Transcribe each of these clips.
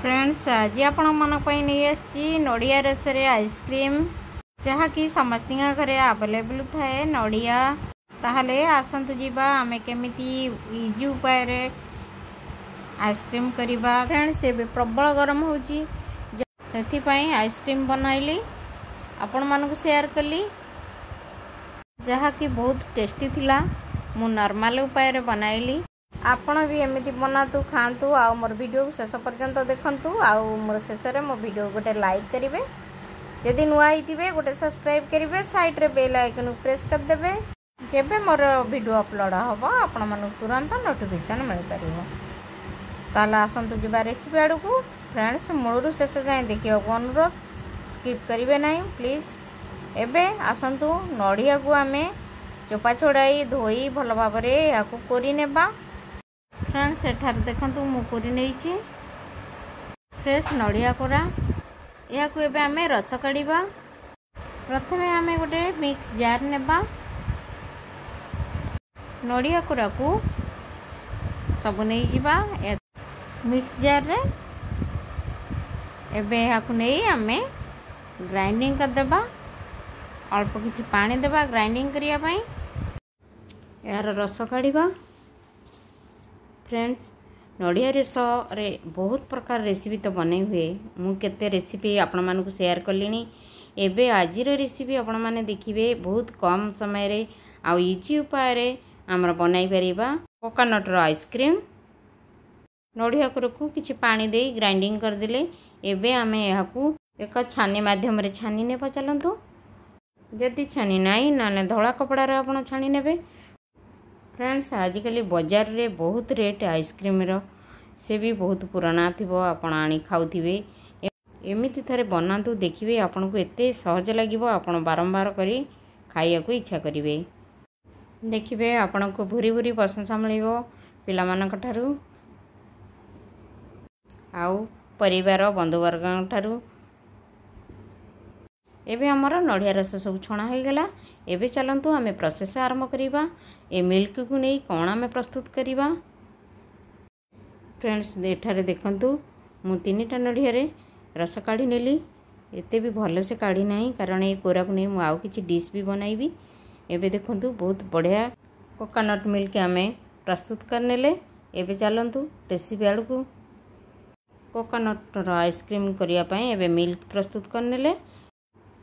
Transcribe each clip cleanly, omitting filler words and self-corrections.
Friends आज आपण नहीं आसी नड़िया रस आइसक्रीम जहाँकि समस्त घरे अवेलेबल थाए नड़िया ताहले आसतु जीवा आम केमिति इजी उपाय आइसक्रीम करवा। फ्रेंड्स ए प्रबल गरम होची से आइसक्रीम बनाइली आपण मानक शेयर कली जहाँकि बहुत टेस्टी थिला। मु नॉर्मल उपाय बनाइली आपण भी एमती बनातु खातु आ मोर वीडियो को शेष पर्यंत देखंतु आ मोर शेष रे मो वीडियो गोटे लाइक करिवे यदि नुआ आइतिबे गोटे सब्सक्राइब करिवे साइड रे बेल आइकन प्रेस कर देबे जेबे मोर वीडियो अपलोड हबो आपण मानु तुरंत नोटिफिकेशन मिल परिबो। ताला आसंतु जिबा रेसिपी आडू को फ्रेंड्स मूलरू शेष जाए देखियो अनुरोध स्किप करिवे नहीं प्लीज। एबे आसंतु नड़िया को आमे चोपा छोड़ाई धोई भल भाव या कोरी नेबा। फ्रेंड्स एठार देखंतु मु कोरी नेइची फ्रेश नड़िया कोरा या को एबे आमे रस काढिबा। प्रथमे आमे गोटे मिक्स जार नेबा नड़िया कोरा को सब नहीं जिबा मिक्स जार रे एबे या को नहीं आमे ग्राइंडिंग कर देबा अल्प किछि पानी देबा ग्राइंडिंग करिया पई यार रस काढिबा। फ्रेंड्स नड़िया रस रे बहुत प्रकार रेसिपी तो बनै हुए मु केते रेसिपी आपण मानकु शेयर कलिनी। एबे आजिर रेसिपी आपण माने देखिबे बहुत कम समय रे आ इजी उपाय रे हमर बनाई परिबा कोकोनट रो आइसक्रीम। नड़िया को किछि पानी दे ग्राइंडिंग कर दिले एबे आमे याकू एक छानी माध्यम रे छानी नेबा। चलंतु जदि छानी नाई ना धला कपड़ा रे आपण छानी नेबे। फ्रेंड्स आजिकल बाजार रे बहुत रेट आइसक्रीम रो से भी बहुत पुराना थिबो आपण आनी खाउथिबे एमिति थरे बनातु देखिबे आपण को एते सहज लागिबो आपण बारंबार करी खाइया को इच्छा करिवे। देखिबे आपण को भूरी भूरी प्रशंसा मिलिबो पिला मानक ठारू आउ परिवार बंधुवर्ग ठारू। एबे हमर नड़िया रस सब छणा हो गला। एबे चलंतु आमे प्रोसेस आरंभ करिबा। ए मिल्क को नहीं कौन आमे प्रस्तुत करिबा। फ्रेंड्स एठारे देखंतु मु 3टा नड़िया रे रस काढी नेली एते भी भलो से काढी नाही कारण ए कोरा को नहीं मु आउ किछि डिश भी बनाइबी। एबे देखंतु बहुत बढ़िया कोकोनट मिल्क आमे प्रस्तुत करनेले। एबे चलंतु रेसिपी आडू को कोकोनट रो आइसक्रीम करिया पई एबे मिल्क प्रस्तुत करनेले।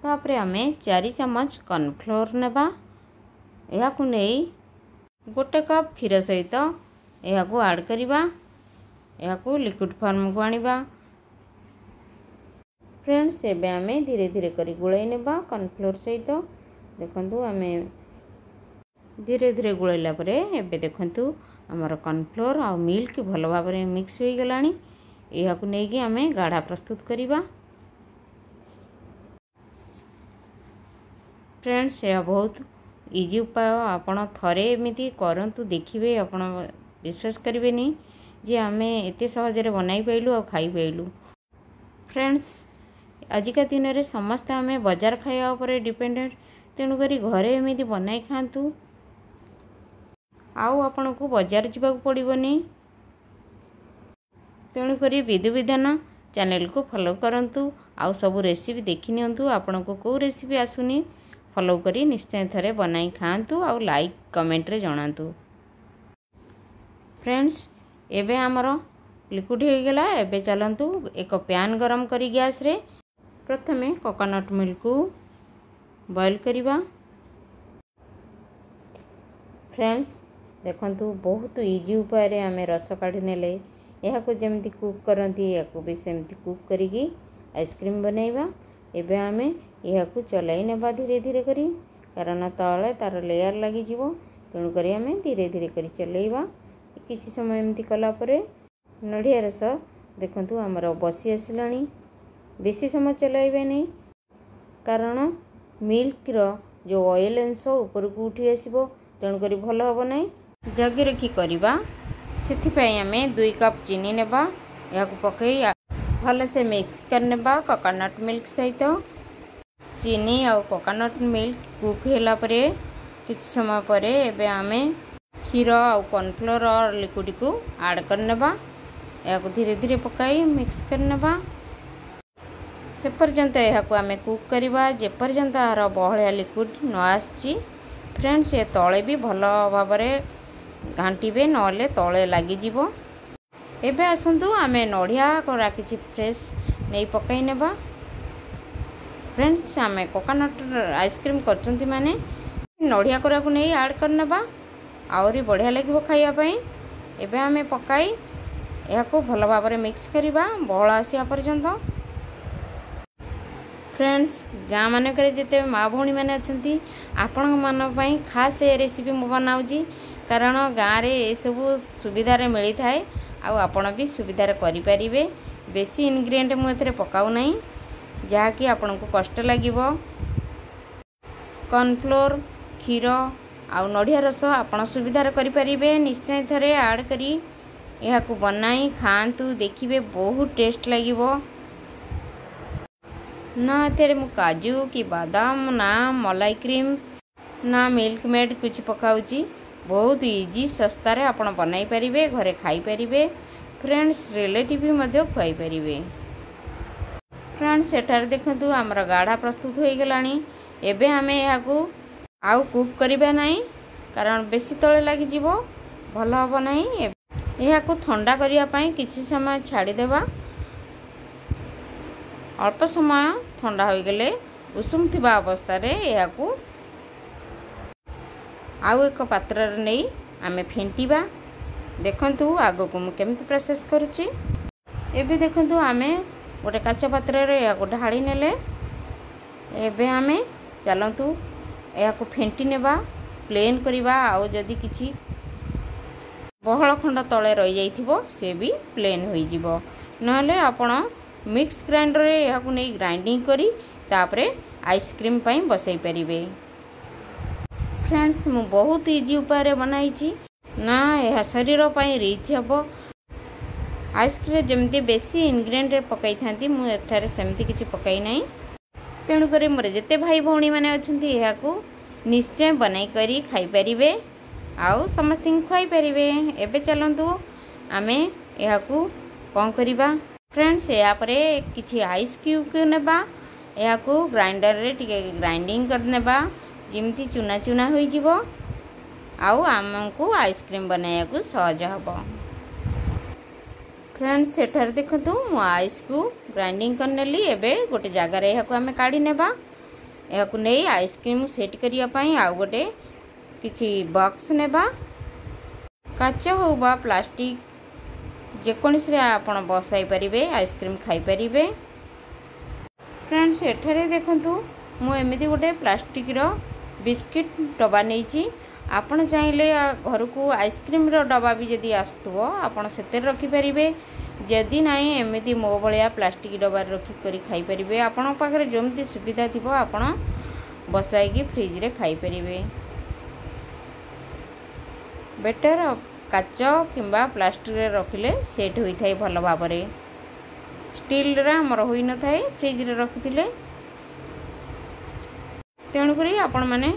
तापरे आमे 4 चम्मच कॉर्नफ्लोर नेबा या को नहीं गोटे कप क्षीर सहित या को ऐड करिबा या को लिक्विड फॉर्म को आनिबा। फ्रेंड्स एबे आमे धीरे धीरे करी गुळै नेबा कॉर्नफ्लोर सहित। देखंतु आमे धीरे धीरे गुळैला परे एबे देखंतु हमर कॉर्नफ्लोर आ मिल्क भलो भाव रे मिक्स होई गलानी या को नै कि आमे गाढ़ा प्रस्तुत करिबा। फ्रेंड्स यह बहुत इजी उपाय आपण थरे एमिति करंतु देखिबे आपण विश्वास करिवे नहीं जे आमे एते सहज रे बनाई पाइलु और खाई पाइलु। फ्रेंड्स आजिका दिन रे समस्त आमे बाजार खाया ऊपर डिपेंडेंट तेणु करी घरे एमिति बनाई खांतु आउ आपण को बाजार जिबा को पड़िबोनी। तेणु करी विधि विधान चैनल को फॉलो करंतु आउ सब रेसिपी देखि नियंतु आपण को रेसिपी आसुनी फॉलो करी निश्चय थरे बनाई खातु आउ लाइक कमेंट रे जणातु। फ्रेंड्स एबे हमरो लिक्विड हो गला। एबे चलंतु एक पैन गरम करी गैस रे प्रथमे कोकोनट मिल्क को बॉईल करिबा। फ्रेंड्स देखंतु बहुत इजी उपाय रे हमें रस काढी नेले या को जेमति कुक करंती या को भी सेमति कुक करिगी आइसक्रीम बनाइबा। एबे हमें यह को चलाई नेबा धीरे धीरे करी कारण तले तार लेयर लगी जीवो तेणु करी हमें धीरे धीरे करी चलेइबा। किछि समय एमती कला परे नड़िया रस देखंतु हमर बसी आसिलानी बेसी समय चलाइबे नहीं कारण मिल्क रो जो ऑयल अंश ऊपर को उठी आसीबो तेणु करी भलो हबो नहीं जगी रखी करिबा। सेथि पई हमें 2 कप चीनी नेबा या को पकई भले से मिक्स कर नेबा कोकोनट मिल्क सहित। चीनी और कोकोनट मिल्क कुक होला परे किछ समय परे एबे आमे क्षीर और कॉर्नफ्लोर और लिक्विड को ऐड कर नेबा या धीरे धीरे पकाई मिक्स करनेबा से पर्यंत यह आम कुक करवा जे पर्यंत यार बहलिया लिक्विड न आसी। फ्रेंड्स ये तले भी भल भाव घांटे नले तले लगिज। एबे आसतु आम नड़िया राखी फ्रेश नहीं पकई नेबा। फ्रेंड्स आम कोकोनट आइसक्रीम करचंती माने नड़िया कोरा को नहीं ऐड करनेबा आहरी बढ़िया लगे खाइबापी। एबे आम पकाई यह भल भाव मिक्स करवा बहल आसा पर्यंत। फ्रेंड्स गाँ मानक जिते माँ भौणी मैंने अच्छी आपण मानी खास ये रेसिपी मु बनाऊँगी कारण गाँव में ये सब सुविधा मिलता है आपण भी सुविधार करें। बेसी इनग्रेडिएंट मुझे पकाऊ ना जहाँकि आपण को कष्ट लगे। कॉर्नफ्लोर क्षीर आउ नड़िया रस आपण सुविधार करें। निश्चय थे ऐड करी यह बनाई खातु देखिए बहुत टेस्ट लगे। ना एथे मु काजू कि बादाम ना मलाई क्रीम ना मिल्क मेड कुछ पकाउची। बहुत इजी सस्ता रे आपण बनाई परिबे घरे खाई परिबे। फ्रेंड्स रिलेटिव भी मध्य खुआई परिबे। फ्रेंड्स एठार देखंतु हमर गाढ़ा प्रस्तुत हो गलानी। एबे हमें याकू आउ कुक करिबा नाही कारण बेसी तळे लागि जीवो भल हबो नाही। याकू ठंडा करिया पई किछि समय छाड़ी देबा। अल्प समय ठंडा हो गले उषुम थिबा अवस्था रे याकू आउ एक पात्र रे नै आमे फेंटीबा। देखंतु आगो को केमिति प्रोसेस करूची। एबे देखंतु आमे गोटे काचा पात्र रे याकू ढाली नेले। एबे आमे चलंतु याकू फेंटी नेबा प्लेन करिबा। आउ जदी किछि बहळ खंड तळे रहि जाइथिबो से भी प्लेन होई जिवो। नहले आपण मिक्स ग्राइंडर रे याकू नै ग्राइंडिंग करी तापरे आइसक्रीम पई बसई परिबे। फ्रेंड्स मु बहुत इजी उपाय रे बनाई छी ना यह शरीर पई रिच हबो। आइसक्रीम जमती बेसी इनग्रेडिएंट पकाई थांती मु एठारे सेमती किछि पकाई नै। तेणु करी मोर जेते भाई भौणी माने अछंती याकू निश्चय बनाई करी खाई परिबे आउ समस्त खुआई परिबे। एबे चलंतु आमे याकू कोन करिबा। फ्रेंड्स या परे किछि आइस क्यूब को नेबा याकू ग्राइंडर रे टिके ग्राइंडिंग कर नेबा जिमती चुना चुना होई जिवो आउ आमको आइसक्रीम बनाया को सहज हबो। फ्रेंड्स सेठार देखंतु मु आइस को ग्राइंडिंग कर नेली। एबे गोटे जगह रे याकू आमे काढी नेबा। याकू नै आइसक्रीम सेट करिया पई आउ गोटे किछि बॉक्स नेबा। काच हो बा प्लास्टिक जेकोनिस रे आपण बसाई परिबे आइसक्रीम खाई परिबे। फ्रेंड्स एठारे देखंतु मु एमिति गोटे प्लास्टिक रो बिस्किट डब्बा नेछि। आपण चाहिले घर को आइसक्रीम रो डब्बा भी जदी आस्तुबो आपण सेते रखि परिबे। जदी नाही एमिति मो भलिया प्लास्टिक डब्बा रखि करी खाई परिबे। आपण पाखरे जेमति सुविधा थिबो आपण बसाई की फ्रिज रे खाई परिबे। बेटर काच किंबा प्लास्टिक रे रखिले सेट होई थाई भल भाबरे। स्टील रे हमर होई न थाई फ्रिज रे रखिथिले। तेणु करी आपण माने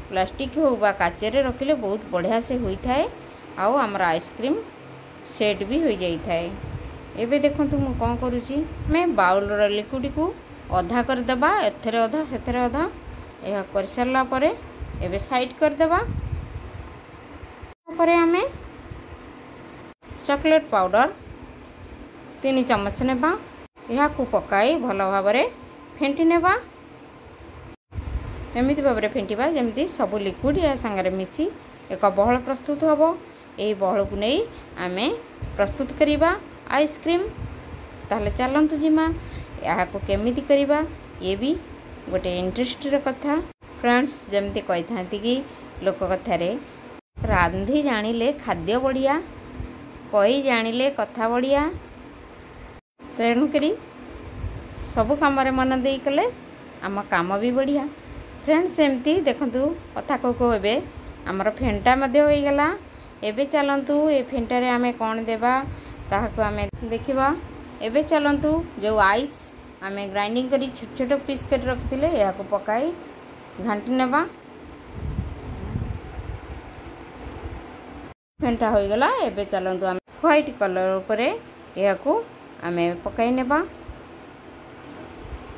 प्लास्टिक हो बा काच रे रखिले बहुत बढ़िया से होई थाए आउ हमर आइसक्रीम सेट भी होई जाई थाए। एबे देखंतु मु कोन करूची मैं बाउल रो लिक्विड को आधा कर देबा। एथरे आधा सेथरे आधा एहा कर सरला परे एबे साइड कर देबा। परे हमें चॉकलेट पाउडर 3 चम्मच नेबा। यह को पकाई भल भाव फेंटी नेबा। एमिति भाव फेंटिबा जेमती सब लिक्विड या संगे मिसी एक बहल प्रस्तुत होबो। एही बहल को नहीं आमे प्रस्तुत करिबा आइसक्रीम। ताहले चलंतु जिमा या को केमिति करिबा ये भी गोटे इंटरेस्ट रो कथा। फ्रेंड्स जेमती कहि थांती कि लोक कथा रे रांधी जानिले खाद्य बढ़िया कही जानिले कथा बढ़िया। तेणुक सब कम मन दे कले आम काम भी बढ़िया। फ्रेंड्स एमती देखंतु कथा को एबे आमर फेंटा हो गला। एबे चलंतु ए फेंटा रे आमे कोन देबा ताहाको आमे देखिबा। एबे चलंतु जो आइस आमे ग्राइंडिंग करी छोट छोट पीस कर रखथिले याको पकाई घांटी नेबा। फेंटा हो गला। एबे चलंतु आमे व्हाइट कलर ऊपर यहाकू आमे पकाई नेबा।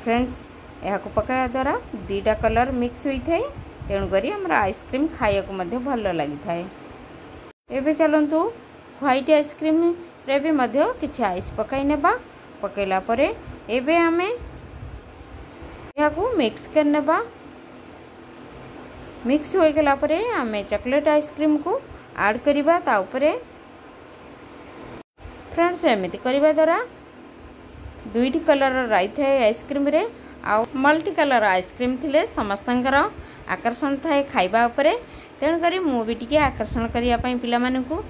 फ्रेंड्स यहाकू पकाया द्वारा दीटा कलर मिक्स होई थाए तेणु करी हमरा आइसक्रीम खाया को मध्य भल लगी थाए। एबे चलंतु व्हाइट आइसक्रीम रे भी मध्य किछि आइस पकाई नेबा। पकेला परे एबे आमे यहाकू मिक्स कर नेबा। मिक्स हो गला परे आमे चॉकलेट आइसक्रीम को ऐड करिबा ता ऊपरे। फ्रेंड्स एमिति करिबा द्वारा दुईटी कलर रही थाए आइसक्रीम रे आ मल्टी कलर आइसक्रीम थिले समस्तंकर आकर्षण थाए खाइबा उपरे। तेणु करी मु भी टिके आकर्षण करिया पई पिला मानकु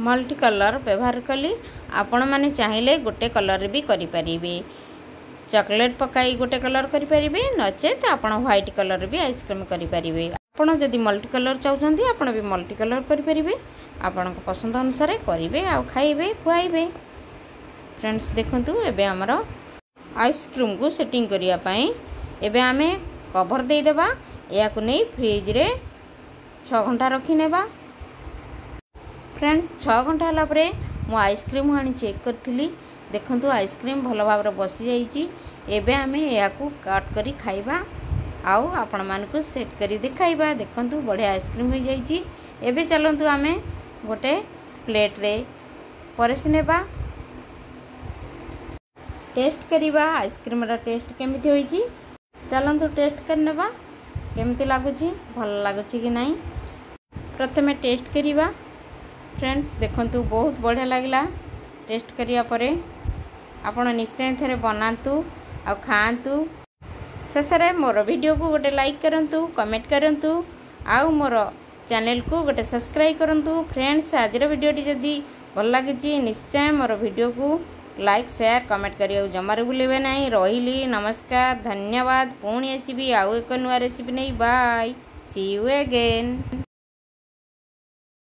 मल्टी कलर व्यवहार कली। आपण माने चाहिले गोटे कलर भी करि परिबे। चॉकलेट पकाई गोटे कलर करि परिबे नचेत आपण व्हाइट कलर भी आइसक्रीम करि परिबे। आपण जदि मल्टी कलर चाहउछंती आपण भी मल्टी कलर करि परिबे। आपण को पसंद अनुसार करिवे आ खाइबे खुआइबे। फ्रेंड्स देखंतु एबे हमर आइसक्रीम को सेटिंग करिया पई एबे आमे कवर दे देबा। या को नै फ्रिज रे 6 घंटा रखि नेबा। फ्रेंड्स 6 घंटा हला परे मु आइसक्रीम हानि चेक करथिली। देखंतु आइसक्रीम भल भाव रे बसी जाईची। एबे आमे या को काट करी खाइबा आउ आपण मान को सेट करी देखाइबा। देखंतु बढ़िया आइसक्रीम हो जाईची। एबे चलंतु आमे गोटे प्लेट रे परस नेबा। टेस्ट करिबा आइसक्रीम रा टेस्ट केमिति होईची। चलंतु टेस्ट करनेबा केमिति लागुची भल लागुची कि नाही। प्रथमे टेस्ट करिबा। फ्रेंड्स देखंतु बहुत बढ़िया लागला। टेस्ट करिया परे आपण निश्चय थरे बनातु आ खांतु। शेषरे मोर वीडियो को गोटे लाइक करंतु कमेंट करंतु आ मोर चैनल को गोटे सब्सक्राइब करंतु। फ्रेंड्स आजर वीडियो टी जदी भल लागिची निश्चय मोर वीडियो को लाइक शेयर कमेंट करियो जमारे भूलेबे नहीं। रहिली नमस्कार धन्यवाद। पुणी आसीबी आउ एक नुआ रेसिपी नहीं। Bye see you again.